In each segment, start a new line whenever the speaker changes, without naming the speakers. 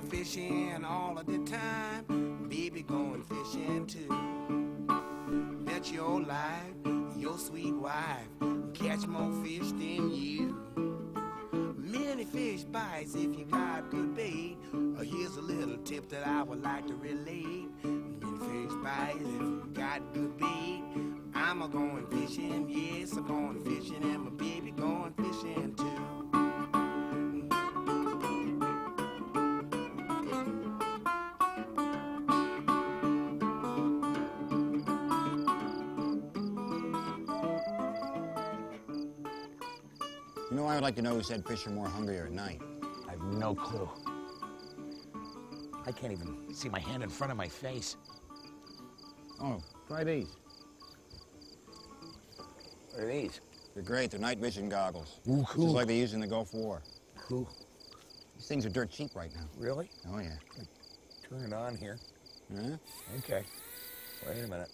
going fishing all of the time. Baby going fishing too. Bet your life, your sweet wife catch more fish than you. Many fish bites if you got good bait. Here's a little tip that I would like to relate. Many fish bites if you got good bait. I'm a-going fishing, yes, I'm going fishing, and my baby going fishing too.
You know, I would like to know who said fish are more hungrier at night.
I have no clue. I can't even see my hand in front of my face.
Oh, try these.
What are these?
They're great. They're night vision goggles.
Ooh, cool.
Just like they used in the Gulf War.
Cool.
These things are dirt cheap right now.
Really?
Oh, yeah.
Turn it on here.
Huh?
Okay. Wait a minute.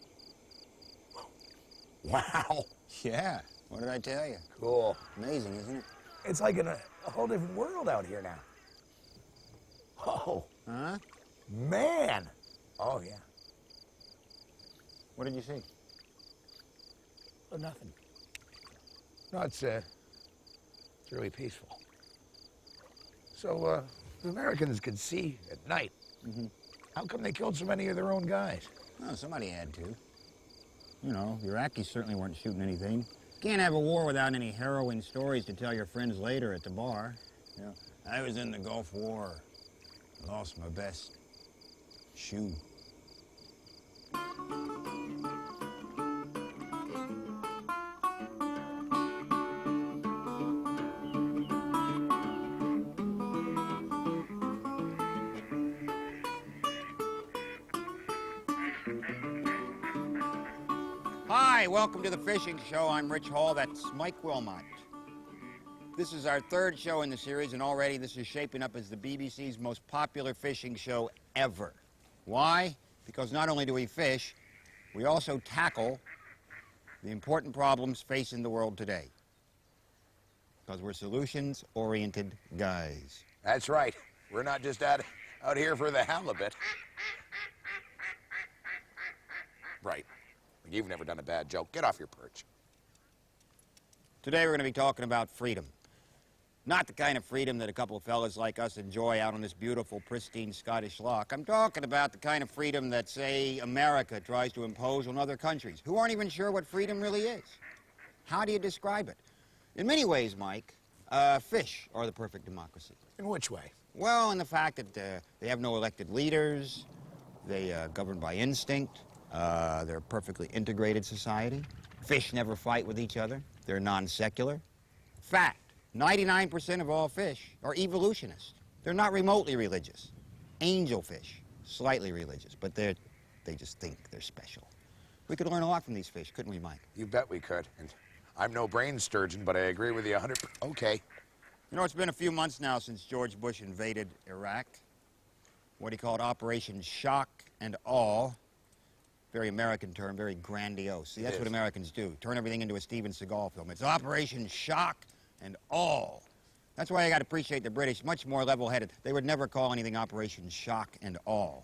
Wow.
Yeah. What did I tell you?
Cool.
Amazing, isn't it?
It's like in a whole different world out here now. Oh,
Huh?
man. Oh, yeah.
What did you see?
Oh, nothing. No, it's really peaceful. So, the Americans could see at night.
Mm-hmm.
How come they killed so many of their own guys?
Oh, somebody had to. You know, the Iraqis certainly weren't shooting anything. Can't have a war without any harrowing stories to tell your friends later at the bar. You know, I was in the Gulf War. Lost my best shoe. Hi, welcome to the Fishing Show. I'm Rich Hall. That's Mike Wilmot. This is our third show in the series, and already this is shaping up as the BBC's most popular fishing show ever. Why? Because not only do we fish, we also tackle the important problems facing the world today. Because we're solutions-oriented guys.
That's right. We're not just out here for the halibut. Right. You've never done a bad joke. Get off your perch.
Today we're going to be talking about freedom. Not the kind of freedom that a couple of fellas like us enjoy out on this beautiful, pristine Scottish loch. I'm talking about the kind of freedom that, say, America tries to impose on other countries who aren't even sure what freedom really is. How do you describe it? In many ways, Mike, fish are the perfect democracy.
In which way?
Well, in the fact that they have no elected leaders, they govern by instinct, they're a perfectly integrated society. Fish never fight with each other. They're non-secular. Fact, 99% of all fish are evolutionists. They're not remotely religious. Angelfish, slightly religious, but they just think they're special. We could learn a lot from these fish, couldn't we, Mike?
You bet we could. And I'm no brain sturgeon, but I agree with you 100%. Okay.
You know, it's been a few months now since George Bush invaded Iraq. What he called Operation Shock and Awe. Very American term, very grandiose. See, that's what Americans do. Turn everything into a Steven Seagal film. It's Operation Shock and Awe. That's why I got to appreciate the British, much more level-headed. They would never call anything Operation Shock and Awe.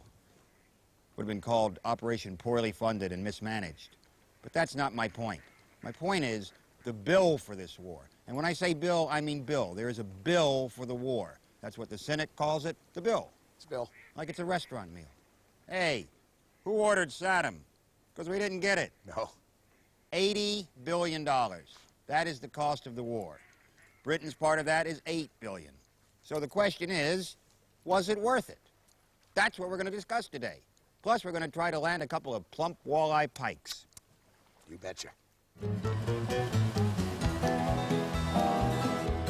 Would have been called Operation Poorly Funded and Mismanaged. But that's not my point. My point is the bill for this war. And when I say bill, I mean bill. There is a bill for the war. That's what the Senate calls it, the bill.
It's Bill.
Like it's a restaurant meal. Hey, who ordered Saddam? Because we didn't get it.
No.
$80 billion. That is the cost of the war. Britain's part of that is $8 billion. So the question is, was it worth it? That's what we're going to discuss today. Plus, we're going to try to land a couple of plump walleye pikes.
You betcha.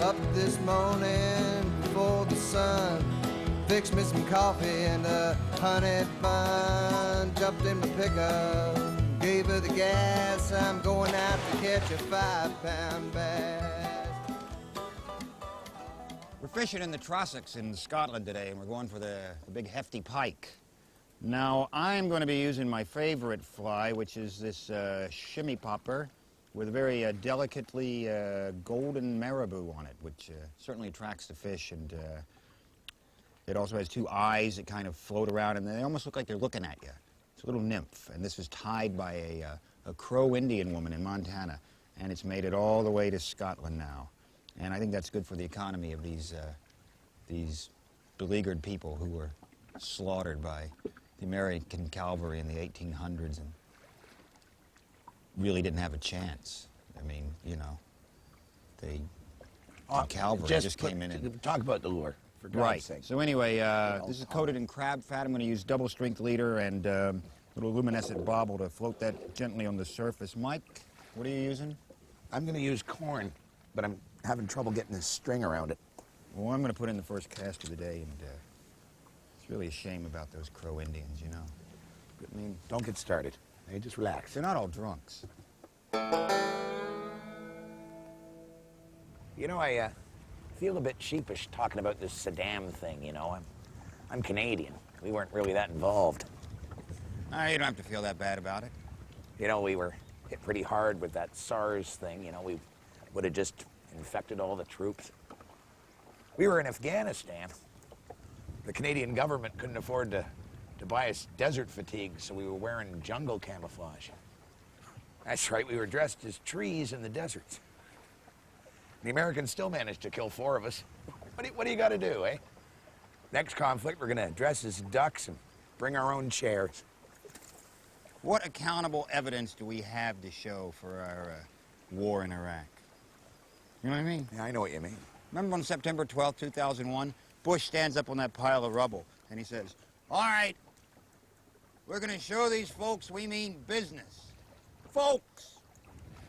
Up this morning before the sun, fixed me some coffee and a honey bun. Jumped in my pickup, gave her the gas. I'm going out to catch a 5-pound bass.
We're fishing in the Trossachs in Scotland today, and we're going for the big hefty pike. Now, I'm going to be using my favorite fly, which is this shimmy popper with a very delicately golden marabou on it, which certainly attracts the fish and It also has two eyes that kind of float around, and they almost look like they're looking at you. It's a little nymph, and this was tied by a Crow Indian woman in Montana, and it's made it all the way to Scotland now. And I think that's good for the economy of these beleaguered people who were slaughtered by the American cavalry in the 1800s and really didn't have a chance. I mean, you know, the cavalry just came in and...
Talk about the lure, for God's
Right.
sake.
So anyway, this is coated in crab fat. I'm going to use double strength leader and a little luminescent bobble to float that gently on the surface. Mike, what are you using?
I'm going to use corn, but I'm having trouble getting this string around it.
Well, I'm going to put in the first cast of the day, and it's really a shame about those Crow Indians, you know. I mean,
Don't get started. Hey, just relax.
they're not all drunks.
You know, I feel a bit sheepish talking about this Saddam thing, you know. I'm Canadian. We weren't really that involved.
You don't have to feel that bad about it.
You know, we were hit pretty hard with that SARS thing. You know, we would have just infected all the troops. We were in Afghanistan. The Canadian government couldn't afford to buy us desert fatigue, so we were wearing jungle camouflage. That's right, we were dressed as trees in the deserts. The Americans still managed to kill 4 of us. What do you got to do, eh? Next conflict, we're going to dress as ducks and bring our own chairs.
What accountable evidence do we have to show for our war in Iraq? You know what I mean?
Yeah, I know what you mean.
Remember on September 12, 2001? Bush stands up on that pile of rubble and he says, "All right, we're going to show these folks we mean business." Folks.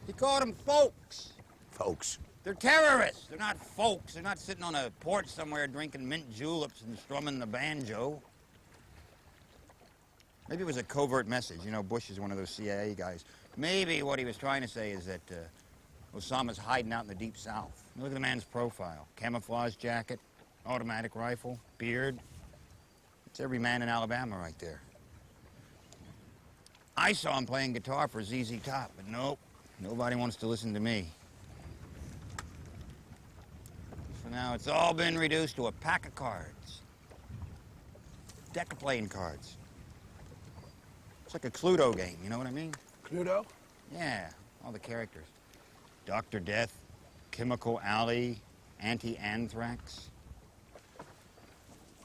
He called them folks.
Folks.
They're terrorists. They're not folks. They're not sitting on a porch somewhere drinking mint juleps and strumming the banjo. Maybe it was a covert message. You know, Bush is one of those CIA guys. Maybe what he was trying to say is that Osama's hiding out in the deep south. Look at the man's profile. Camouflage jacket, automatic rifle, beard. It's every man in Alabama right there. I saw him playing guitar for ZZ Top, but nope, nobody wants to listen to me. So now it's all been reduced to a pack of cards. Deck of playing cards. It's like a Cluedo game, you know what I mean?
Cluedo?
Yeah, all the characters. Dr. Death, Chemical Alley, Anti-Anthrax.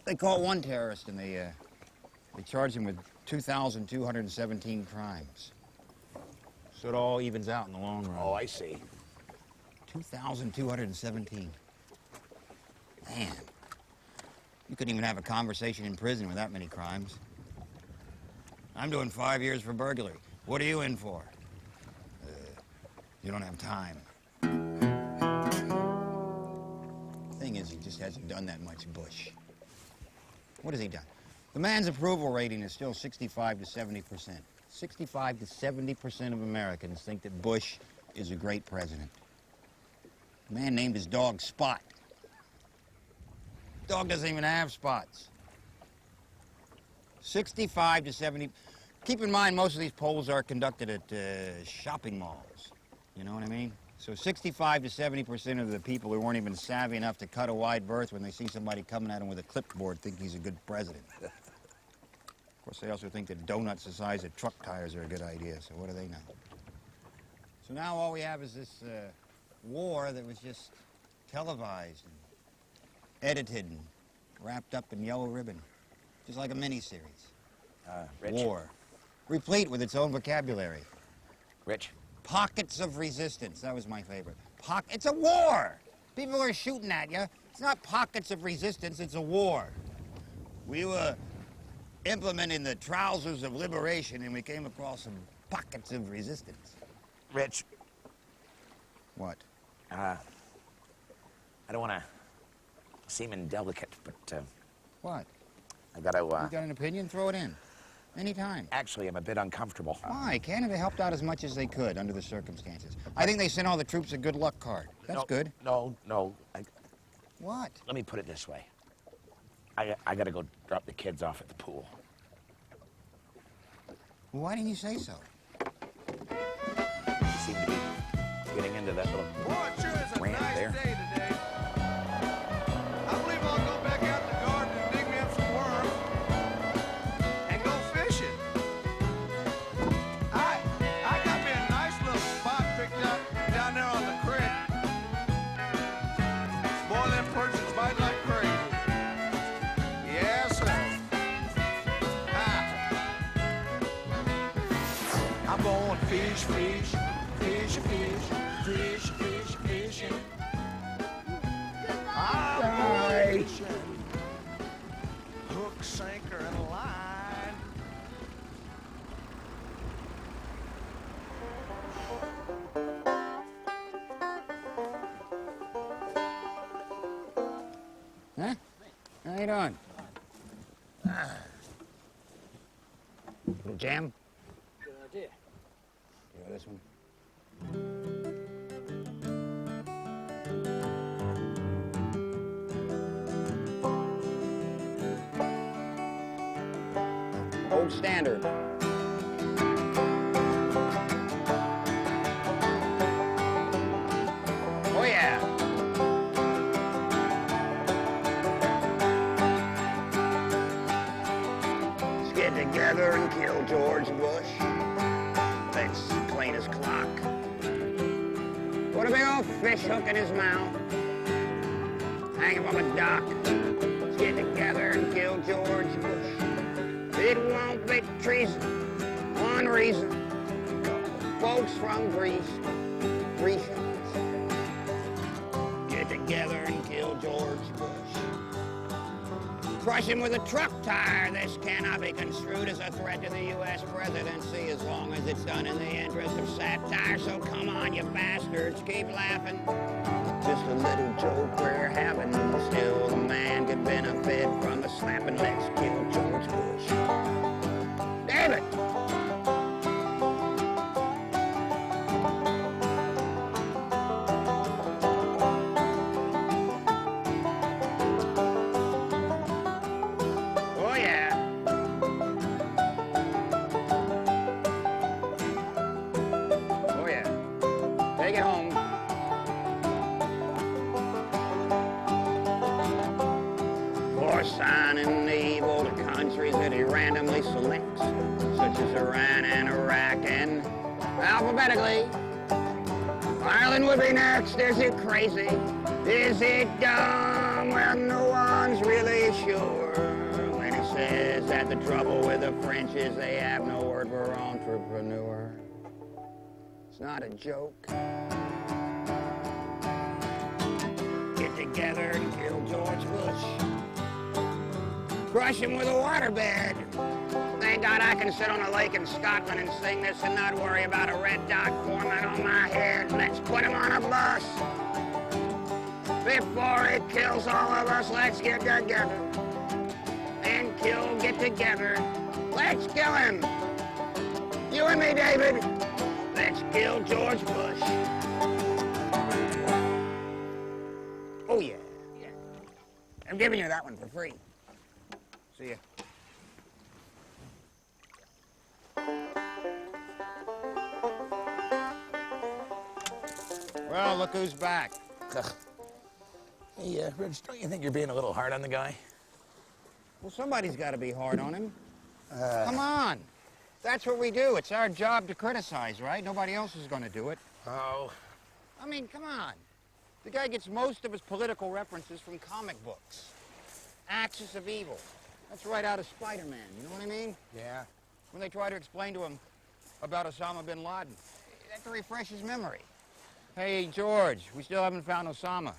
They caught one terrorist and they charged him with 2,217 crimes. So it all evens out in the long run.
Oh, I see.
2,217. Man, you couldn't even have a conversation in prison with that many crimes. I'm doing 5 years for burglary. What are you in for? You don't have time. The thing is, he just hasn't done that much, Bush. What has he done? The man's approval rating is still 65 to 70%. 65 to 70% of Americans think that Bush is a great president. The man named his dog Spot. Dog doesn't even have spots. 65 to 70. Keep in mind, most of these polls are conducted at shopping malls. You know what I mean? So 65 to 70% of the people who weren't even savvy enough to cut a wide berth when they see somebody coming at them with a clipboard think he's a good president. Of course, they also think that donuts the size of truck tires are a good idea, so what do they know? So now all we have is this war that was just televised and edited and wrapped up in yellow ribbon, just like a miniseries.
Rich.
War, replete with its own vocabulary.
Rich.
Pockets of resistance, that was my favorite. It's a war! People are shooting at you. It's not pockets of resistance, it's a war. We were implementing the trousers of liberation and we came across some pockets of resistance.
Rich.
What?
I don't want to seem indelicate, but
What?
I got to...
You got an opinion? Throw it in. Anytime.
Actually, I'm a bit uncomfortable.
Why? Canada helped out as much as they could under the circumstances. I think they sent all the troops a good luck card. That's good.
No.
What?
Let me put it this way. I got to go drop the kids off at the pool.
Well, why didn't you say so?
You seem to be getting into that little
Boy, it sure is a
rant
nice
there.
day today. I believe I'll go back out in the garden and dig I'm going fish, fish, fish, fish, fish, fish, fishing. I'm going fishing. Hook, sinker, and line.
Huh? How you doing? Little jam?
Good idea.
You know this one? Old standard. Oh yeah. Let's get together and kill George Bush. Let's clean his clock. Put a big old fish hook in his mouth. Hang him on the dock. Let's get together and kill George Bush. It won't be treason. One reason. Folks from Greece. Grecians. Get together and kill George Bush. Crush him with a truck tire. This cannot be construed as a threat to the U.S. presidency as long as it's done in the interest of satire. So come on, you bastards, keep laughing. Just a little joke we're having. Still, the man could benefit from the slapping. Let's kill George Bush. David! Oh, yeah. Oh, yeah. Take it home. For signing evil to countries that he randomly selects, such as Iran and Iraq, and alphabetically. Ireland would be next. Is it crazy? Is it dumb? Well, no one's really sure when he says that the trouble with the French is they have no word for entrepreneur. It's not a joke. Get together and kill George Bush. Crush him with a waterbed. Thank God I can sit on a lake in Scotland and sing this and not worry about a red dot forming on my head. Let's put him on a bus. Before it kills all of us, let's get together. And get together. Let's kill him. You and me, David. Let's kill George Bush. Oh, yeah. Yeah. I'm giving you that one for free. See ya. Well, look who's back.
Hey, Rich, don't you think you're being a little hard on the guy?
Well, somebody's got to be hard on him. Come on. That's what we do. It's our job to criticize, right? Nobody else is going to do it.
Oh.
I mean, come on. The guy gets most of his political references from comic books. Axis of Evil. That's right out of Spider-Man, you know what I mean?
Yeah.
When they try to explain to him about Osama bin Laden, they have to refresh his memory. Hey, George, we still haven't found Osama.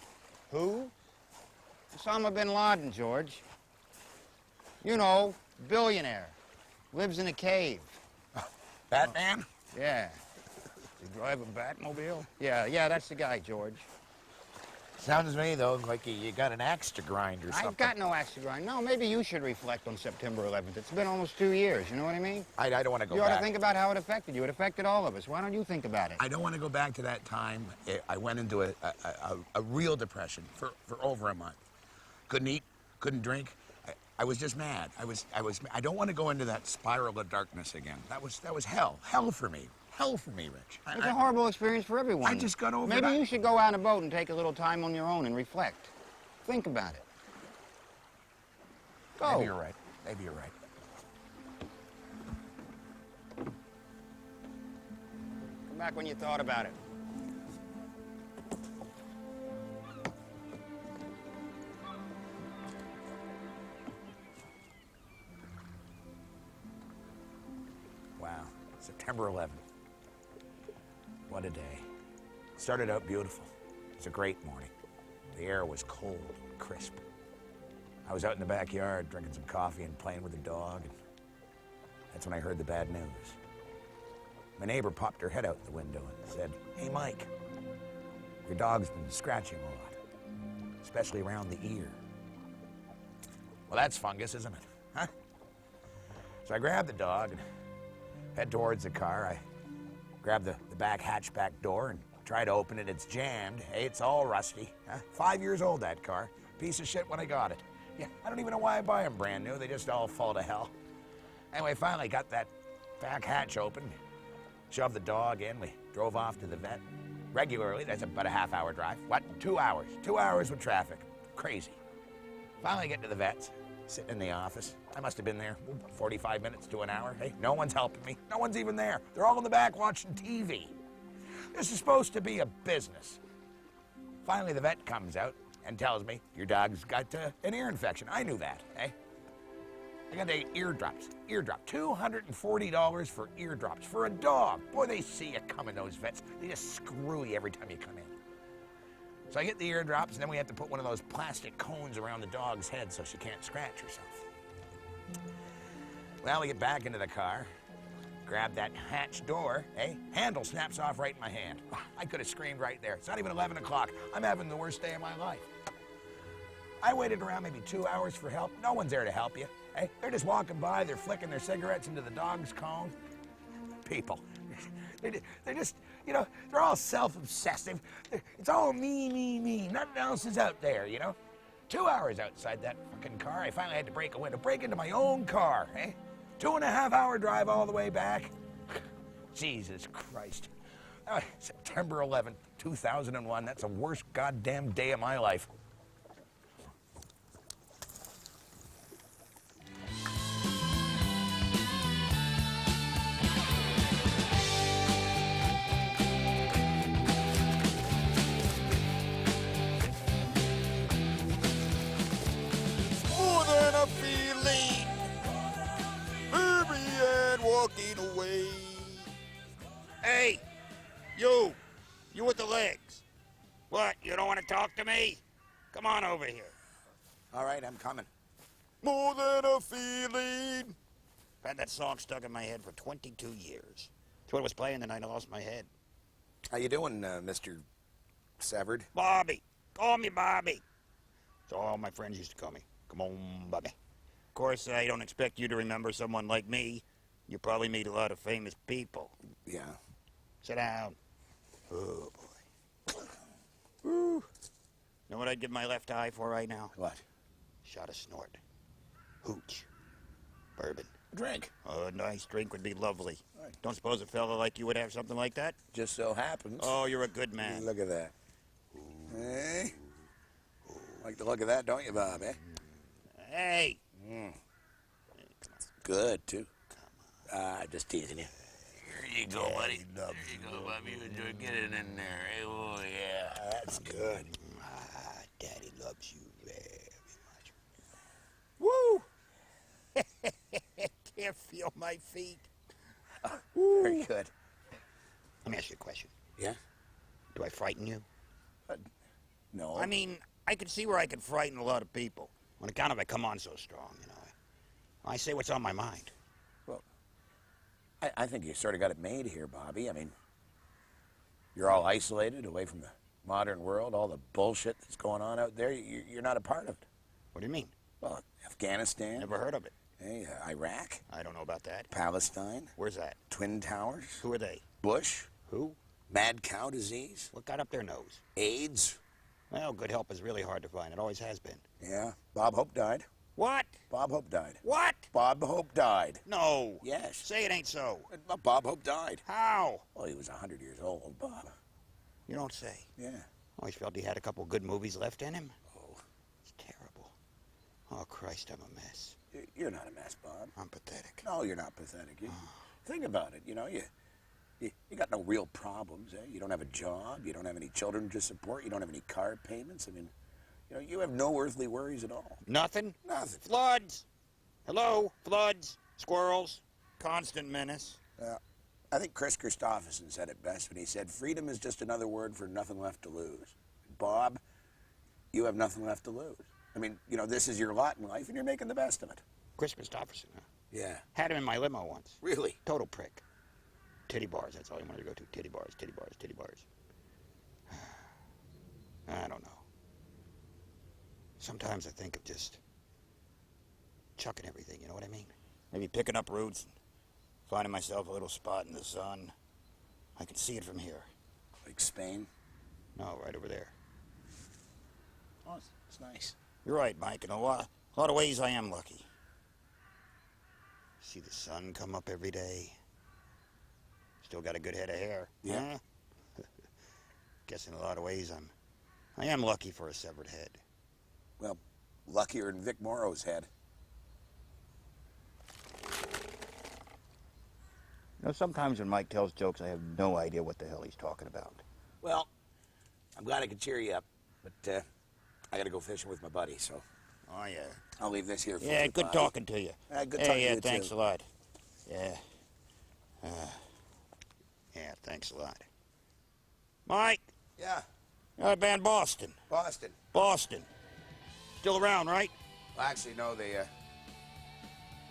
Who? Osama bin Laden, George. You know, billionaire. Lives in a cave.
Batman?
Yeah. Does he drive a Batmobile? Yeah, that's the guy, George.
Sounds to me, though, like you got an axe to grind or something.
I've got no axe to grind. No, maybe you should reflect on September 11th. It's been almost 2 years, you know what I mean?
I don't want to go
You
back.
ought to think about how it affected you. It affected all of us. Why don't you think about it?
I don't want to go back to that time. I went into a real depression for over a month. Couldn't eat, couldn't drink. I was just mad. I don't want to go into that spiral of darkness again. That was hell. Hell for me. Hell for me, Rich.
It's a horrible experience for everyone.
I just got over
Maybe
that.
you should go out on a boat and take a little time on your own and reflect. Think about it. Go.
Maybe you're right. Maybe you're right.
Come back when you thought about it.
Wow. September 11th. What a day. Started out beautiful. It's a great morning. The air was cold and crisp. I was out in the backyard drinking some coffee and playing with the dog, and that's when I heard the bad news. My neighbor popped her head out the window and said, "Hey, Mike, your dog's been scratching a lot, especially around the ear." Well, that's fungus, isn't it? Huh? So I grabbed the dog and head towards the car. I grabbed the back hatchback door and tried to open it. It's jammed. Hey, it's all rusty. Huh? 5 years old, that car. Piece of shit when I got it. Yeah, I don't even know why I buy them brand new. They just all fall to hell. Anyway, finally got that back hatch open. Shoved the dog in. We drove off to the vet. Regularly, that's about a half-hour drive. What? 2 hours. 2 hours with traffic. Crazy. Finally get to the vet's. Sitting in the office. I must have been there 45 minutes to an hour. Hey, no one's helping me. No one's even there. They're all in the back watching TV. This is supposed to be a business. Finally, the vet comes out and tells me, "Your dog's got an ear infection." I knew that, eh? I got the eardrops. Eardrop. $240 for eardrops for a dog. Boy, they see you coming, those vets. They just screw you every time you come in. So I get the eardrops, and then we have to put one of those plastic cones around the dog's head so she can't scratch herself. Well, we get back into the car, grab that hatch door, eh? Handle snaps off right in my hand. I could have screamed right there. It's not even 11 o'clock. I'm having the worst day of my life. I waited around maybe 2 hours for help. No one's there to help you. Eh? They're just walking by. They're flicking their cigarettes into the dog's cone. People. They're just, you know, they're all self-obsessive. It's all me, me, me. Nothing else is out there, you know? 2 hours outside that fucking car. I finally had to break a window, break into my own car, eh? 2.5-hour drive all the way back. Jesus Christ. September 11th, 2001. That's the worst goddamn day of my life.
More than a feeling, baby, and walking away. Hey, you with the legs. What, you don't want to talk to me? Come on over here.
All right, I'm coming.
More than a feeling. I've had that song stuck in my head for 22 years. That's what was playing the night I lost my head.
How you doing, Mr. Severed?
Bobby. Call me Bobby. So all my friends used to call me. Come on, Bobby. Of course, I don't expect you to remember someone like me. You probably meet a lot of famous people.
Yeah.
Sit down. Oh, boy. Woo. Know what I'd give my left eye for right now?
What?
Shot a snort. Hooch. Bourbon.
Drink.
A nice drink would be lovely.
Right.
Don't suppose a fella like you would have something like that?
Just so happens.
Oh, you're a good man.
Look at that. Hey? Like the look of that, don't you, Bob, eh?
Hey.
Good, too. Just teasing you. Here you go, buddy. There you go, Bob. You enjoy. Get it in there. Hey, oh, yeah. That's good.
Daddy loves you very much. Woo! Can't feel my feet.
Very good.
Let me ask you a question.
Yeah?
Do I frighten you?
No.
I mean, I can see where I can frighten a lot of people. On account of I come on so strong, you know. I say what's on my mind.
Well, I think you sort of got it made here, Bobby. I mean, you're all isolated away from the modern world, all the bullshit that's going on out there. You're not a part of it.
What do you mean?
Well, Afghanistan.
Never heard of it.
Hey, Iraq.
I don't know about that.
Palestine.
Where's that?
Twin Towers.
Who are they?
Bush.
Who?
Mad cow disease.
What got up their nose?
AIDS.
Well, good help is really hard to find. It always has been.
Yeah. Bob Hope died.
What?
Bob Hope died.
What?
Bob Hope died.
No.
Yes.
Say it ain't so.
Bob Hope died.
How?
Well, he was 100 years old, Bob.
You don't say.
Yeah.
Always felt he had a couple good movies left in him.
Oh.
It's terrible. Oh, Christ, I'm a mess.
You're not a mess, Bob.
I'm pathetic.
No, you're not pathetic. Think about it. You know, you got no real problems, eh? You don't have a job. You don't have any children to support. You don't have any car payments. I mean, you know, you have no earthly worries at all.
Nothing?
Nothing.
Floods. Hello? Floods. Squirrels. Constant menace.
Yeah. I think Chris Christopherson said it best when he said, freedom is just another word for nothing left to lose. Bob, you have nothing left to lose. I mean, you know, this is your lot in life, and you're making the best of it.
Chris Christopherson, huh?
Yeah.
Had him in my limo once.
Really?
Total prick. Titty bars, that's all he wanted to go to. Titty bars, titty bars, titty bars. I don't know. Sometimes I think of just chucking everything, you know what I mean? Maybe picking up roots, finding myself a little spot in the sun. I can see it from here.
Like Spain?
No, right over there.
Oh, it's nice.
You're right, Mike. In a lot of ways, I am lucky. See the sun come up every day. Still got a good head of hair.
Yeah.
Huh? Guess in a lot of ways, I am lucky for a severed head.
Well, luckier than Vic Morrow's head.
You know, sometimes when Mike tells jokes, I have no idea what the hell he's talking about.
Well, I'm glad I could cheer you up, but I got to go fishing with my buddy, so
Oh, yeah.
I'll leave this here for
Yeah,
you.
good talking to you.
Good talking to
yeah,
you,
thanks
too.
a lot. Yeah. Yeah, thanks a lot. Mike,
Yeah,
band Boston.
Boston.
Boston. Still around, right?
Well, actually, no, they,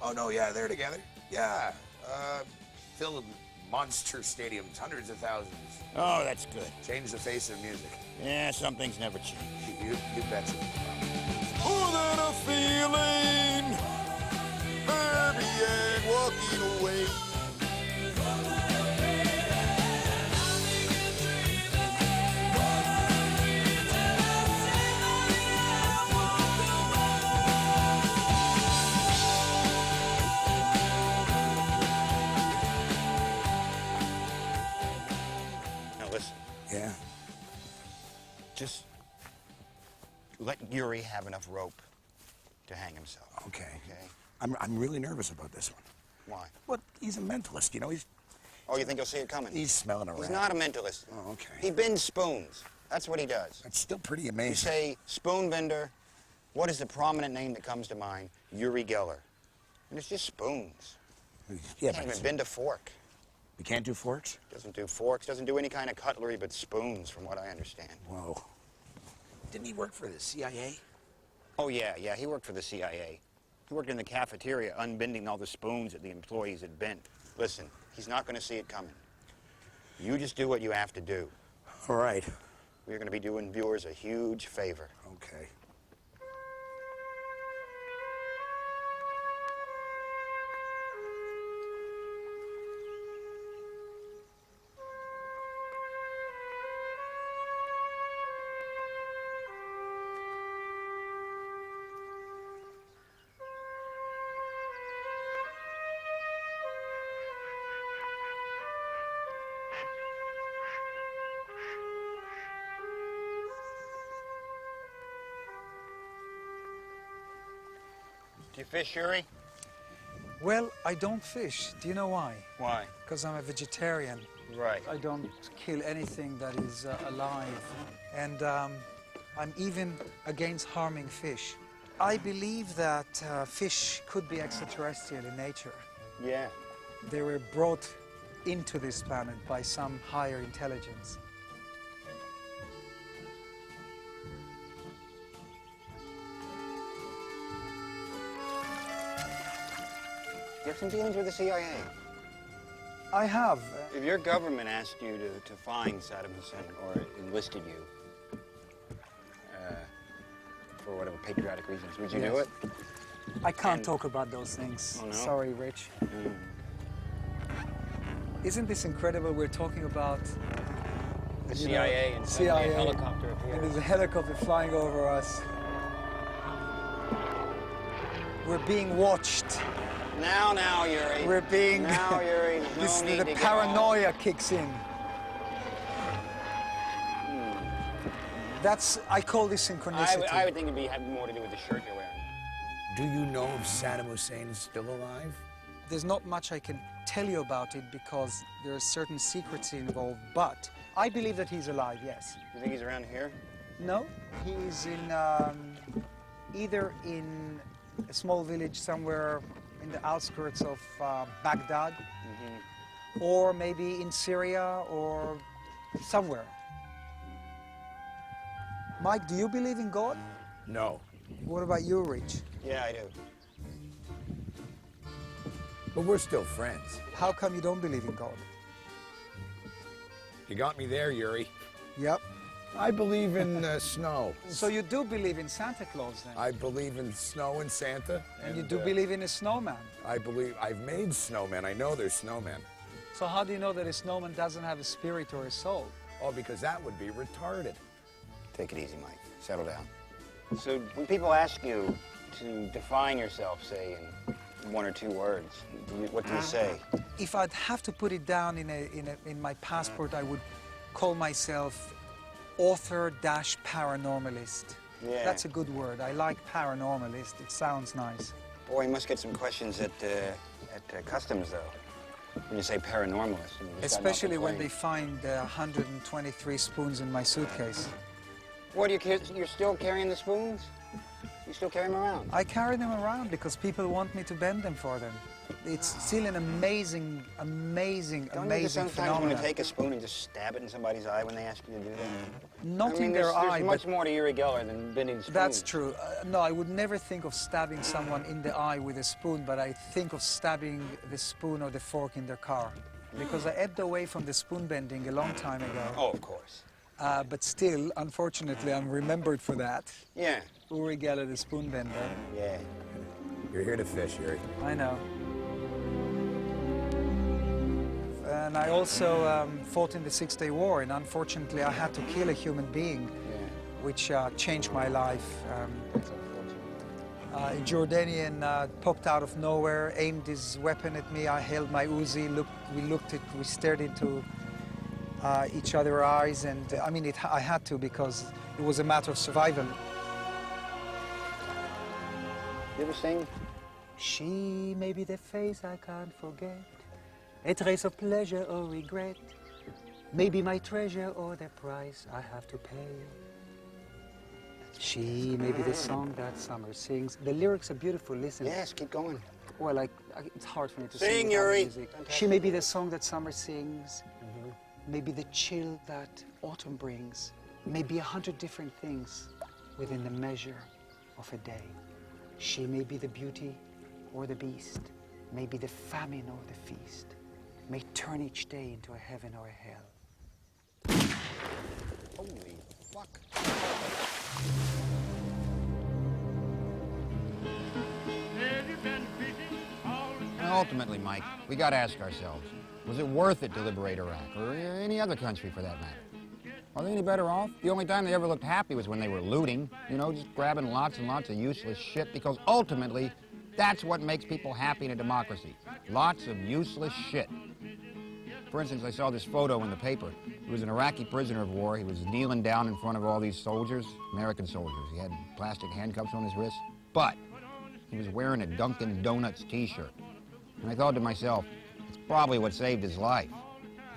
Oh, no, yeah, they're together. Yeah, filled monster stadiums, hundreds of thousands.
Oh, that's good.
Changed the face of music.
Yeah, some things never change.
You betcha.
More than a feeling, baby, and walking away. Now listen,
Yeah.
just let Yuri have enough rope to hang himself.
Okay.
Okay?
I'm really nervous about this one.
Why?
Well, he's a mentalist, you know.
Oh, you think he'll see it coming?
He's smelling a rat.
He's not a mentalist.
Oh, okay.
He bends spoons. That's what he does.
That's still pretty
You
amazing.
say spoon vendor, what is the prominent name that comes to mind? Yuri Geller. And it's just spoons.
Yeah,
Can't even
but
bend a fork.
you can't do forks?
Doesn't do forks, doesn't do any kind of cutlery but spoons, from what I understand.
Whoa. Didn't he work for the CIA?
Oh, yeah, he worked for the CIA. He worked in the cafeteria, unbending all the spoons that the employees had bent. Listen, he's not going to see it coming. You just do what you have to do.
All right.
We're going to be doing viewers a huge favor.
Okay.
Do you fish, Yuri?
Well, I don't fish. Do you know why?
Why?
Because I'm a vegetarian.
Right.
I don't kill anything that is alive. And I'm even against harming fish. I believe that fish could be extraterrestrial in nature.
Yeah.
They were brought into this planet by some higher intelligence.
You have some dealings with the CIA.
I have.
If your government asked you to find Saddam Hussein or enlisted you for whatever patriotic reasons, would you do
Yes.
it?
I can't
And-
talk about those things.
Oh, no?
Sorry, Rich. Isn't this incredible? We're talking about
The
you know,
CIA and suddenly
CIA,
a helicopter
and
appears.
there's a helicopter flying over us. We're being watched.
Now, Yuri.
We're being.
Now, Yuri. No
this,
need
the
to get
paranoia kicks in. That's. I call this
all-
synchronicity.
I would think it'd be have more to do with the shirt you're wearing.
Do you know if Saddam Hussein is still alive?
There's not much I can tell you about it because there are certain secrets involved. But I believe that he's alive. Yes.
You think he's around here?
No, he's in either in a small village somewhere in the outskirts of Baghdad, or maybe in Syria or somewhere. Mike, do you believe in God?
No.
What about you, Rich?
Yeah, I do.
But we're still friends.
How come you don't believe in God?
You got me there, Yuri.
Yep.
I believe in snow.
So you do believe in Santa Claus then?
I believe in snow and Santa.
And you do believe in a snowman?
I believe I've made snowmen. I know there's snowmen.
So how do you know that a snowman doesn't have a spirit or a soul?
Oh, because that would be retarded.
Take it easy, Mike. Settle down. So when people ask you to define yourself, say, in one or two words, what do you say?
If I'd have to put it down in my passport, I would call myself author-paranormalist.
Yeah.
That's a good word. I like paranormalist. It sounds nice.
Boy, you must get some questions at customs, though. When you say paranormalist. I mean, just gotten off the
Especially when
plane.
they find 123 spoons in my suitcase.
What, you're still carrying the spoons? You still carry them around?
I carry them around because people want me to bend them for them. It's still an amazing, amazing,
Don't you
amazing
sometimes want
phenomenon.
to take a spoon and just stab it in somebody's eye when they ask you to do that?
Not
I mean,
in their eye,
there's much
but
more to Uri Geller than bending spoons.
that's true. No, I would never think of stabbing someone in the eye with a spoon, but I think of stabbing the spoon or the fork in their car. Because I ebbed away from the spoon bending a long time ago.
Oh, of course.
But still, unfortunately, I'm remembered for that.
Yeah.
Uri Geller, the spoon bender.
Yeah.
You're here to fish, Yuri.
I know. And I also fought in the Six-Day War, and unfortunately, I had to kill a human being, which changed my life.
That's unfortunate.
A Jordanian popped out of nowhere, aimed his weapon at me. I held my Uzi. We stared into each other's eyes, and I mean, I had to because it was a matter of survival.
You ever sing?
She may be the face I can't forget, a trace of pleasure or regret, maybe my treasure or the price I have to pay. She may be the song that summer sings. The lyrics are beautiful, listen.
Yes, keep going.
Well, it's hard for me to
Sing,
sing without
Yuri.
music. She may be the song that summer sings, maybe the chill that autumn brings, maybe 100 different things within the measure of a day. She may be the beauty or the beast, may be the famine or the feast, may turn each day into a heaven or a hell.
Holy fuck. And ultimately, Mike, we got to ask ourselves, was it worth it to liberate Iraq, or any other country for that matter? Are they any better off? The only time they ever looked happy was when they were looting, just grabbing lots and lots of useless shit, because ultimately, that's what makes people happy in a democracy. Lots of useless shit. For instance, I saw this photo in the paper. He was an Iraqi prisoner of war. He was kneeling down in front of all these soldiers, American soldiers. He had plastic handcuffs on his wrists, but he was wearing a Dunkin' Donuts t-shirt. And I thought to myself, it's probably what saved his life.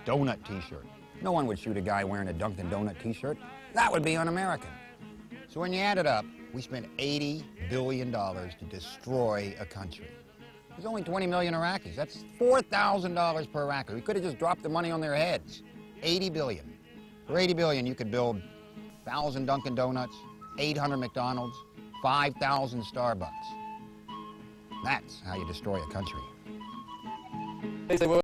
Donut t-shirt. No one would shoot a guy wearing a Dunkin' Donut t-shirt. That would be un-American. So when you add it up, we spent $80 billion to destroy a country. There's only 20 million Iraqis. That's $4,000 per Iraqi. We could have just dropped the money on their heads. 80 billion. For 80 billion, you could build 1,000 Dunkin' Donuts, 800 McDonald's, 5,000 Starbucks. That's how you destroy a country.